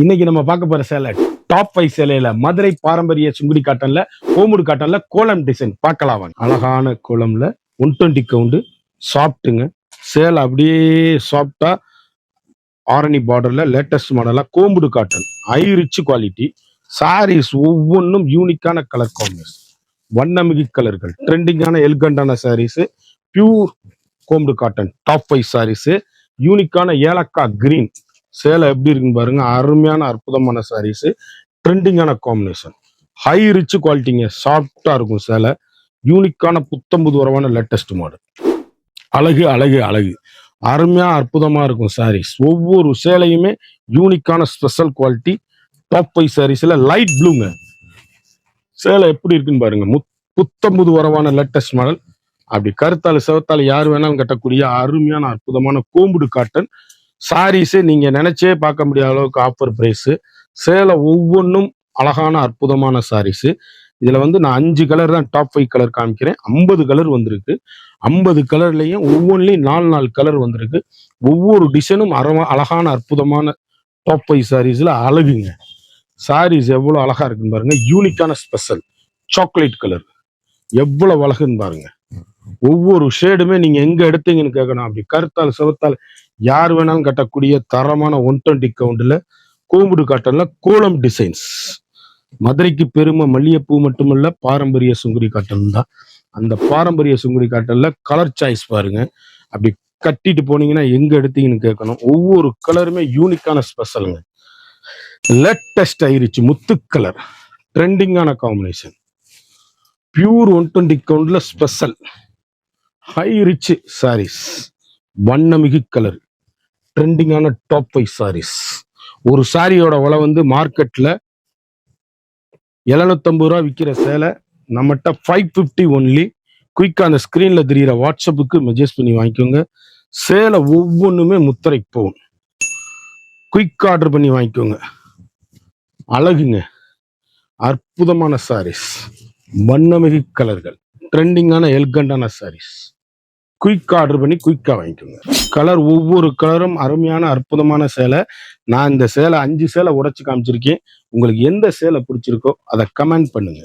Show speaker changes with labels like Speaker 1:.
Speaker 1: இன்னைக்கு நம்ம பார்க்க போற சேலை டாப் 5 சேலையில மதுரை பாரம்பரிய சுங்குடி காட்டன்ல கோமுடு காட்டன்ல கோலம் டிசைன் பார்க்கலாம் வாங்க. அழகான கோலம்ல 120 கவுண்டு சாஃப்ட்டுங்க. சேலை அப்படியே சாஃப்டா ஆரணி பார்டர்ல லேட்டஸ்ட் மாடலா கோமுடு cotton high rich quality sarees ஒவ்வொன்றும் யூனிக்கான கலர் காம்பினேஷன், வண்ணமிகு கலர்கள், ட்ரெண்டிங்கான எல்கண்டான சாரீஸ், பியூர் கோமுடு காட்டன் டாப் 5 சாரீஸ், யூனிக்கான ஏலக்காய் கிரீன் சேலை எப்படி இருக்குன்னு பாருங்க. அருமையான அற்புதமான சாரீஸ், ட்ரெண்டிங்கான காம்பினேஷன், ஹை ரிச் குவாலிட்டிங்க, சாஃப்டா இருக்கும் சேலை, யூனிக்கான புத்தம்புது வரவான லேட்டஸ்ட் மாடல். அழகு அழகு அழகு, அருமையா அற்புதமா இருக்கும் சாரீஸ். ஒவ்வொரு சேலையுமே யூனிக்கான ஸ்பெஷல் குவாலிட்டி டாப் 5 சாரீஸ்ல லைட் ப்ளூங்க. சேலை எப்படி இருக்குன்னு பாருங்க. புத்தம்புது வரவான லேட்டஸ்ட் மாடல். அப்படி கருத்தாள் செவத்தாள் யார் வேணாலும் கட்டக்கூடிய அருமையான அற்புதமான கோம்புடு காட்டன் சாரீஸ். நீங்க நினைச்சே பார்க்க முடியாத அளவுக்கு ஆஃபர் பிரைஸ். சேலை ஒவ்வொன்றும் அழகான அற்புதமான சாரீஸ். இதுல நான் 5 கலர் தான் டாப் 5 கலர் காமிக்கிறேன். 50 கலர் வந்திருக்கு. 50 கலர்லயும் ஒவ்வொன்றிலையும் 4 கலர் வந்திருக்கு. ஒவ்வொரு டிசைனும் அழகான அற்புதமான டாப் 5 சாரீஸ்ல அழகுங்க. சாரீஸ் எவ்வளவு அழகா இருக்குன்னு பாருங்க. யூனிக்கான ஸ்பெஷல் சாக்லேட் கலர் எவ்வளவு அழகுன்னு பாருங்க. ஒவ்வொரு ஷேடுமே நீங்க எங்க எடுத்தீங்கன்னு கேட்கணும். அப்படி கருத்தால் சிவத்தால் யார் வேணாலும் கட்டக்கூடிய தரமான 120 கவுண்ட்ல கோம்புடு காட்டன்ல கோலம் டிசைன்ஸ். மதுரைக்கு பெருமை மல்லிகைப்பூ மட்டுமல்ல, பாரம்பரிய சுங்குடி காட்டன் தான். அந்த பாரம்பரிய சுங்குடி காட்டன்ல கலர் சாய்ஸ் பாருங்க. அப்படி கட்டிட்டு போனீங்கன்னா எங்க எடுத்தீங்கன்னு கேட்கணும். ஒவ்வொரு கலருமே யூனிக்கான ஸ்பெஷலுங்க. லேட்டஸ்ட் ஆயிருச்சு முத்து கலர், ட்ரெண்டிங்கான காம்பினேஷன், பியூர் 120 கவுண்ட்ல ஸ்பெஷல் ஹை ரிச் சாரீஸ், வண்ணமிகு கலர், ட்ரெண்டிங்கான டாப் 5 சாரீஸ். ஒரு சாரியோட விலை மார்க்கெட்ல 750 ரூபா விற்கிற சேலை நம்மகிட்ட 550 ஒன்லி. குயிக்கா அந்த ஸ்கிரீன்ல தெரியிற வாட்ஸ்அப்புக்கு மெசேஜ் பண்ணி வாங்கிக்கோங்க. சேலை ஒவ்வொன்றுமே முத்திரை போகும். குயிக் ஆர்டர் பண்ணி வாங்கிக்கோங்க. அழகுங்க, அற்புதமான சாரீஸ், வண்ணமிகு கலர்கள், ட்ரெண்டிங்கான எல்கண்டான சாரீஸ். குயிக் ஆர்டர் பண்ணி குயிக்கா வாங்கிக்கோங்க. கலர் ஒவ்வொரு கலரும் அருமையான அற்புதமான சேலை. நான் இந்த சேலை 5 சேலை உடைச்சு காமிச்சிருக்கேன். உங்களுக்கு எந்த சேலை பிடிச்சிருக்கோ அதை கமெண்ட் பண்ணுங்க.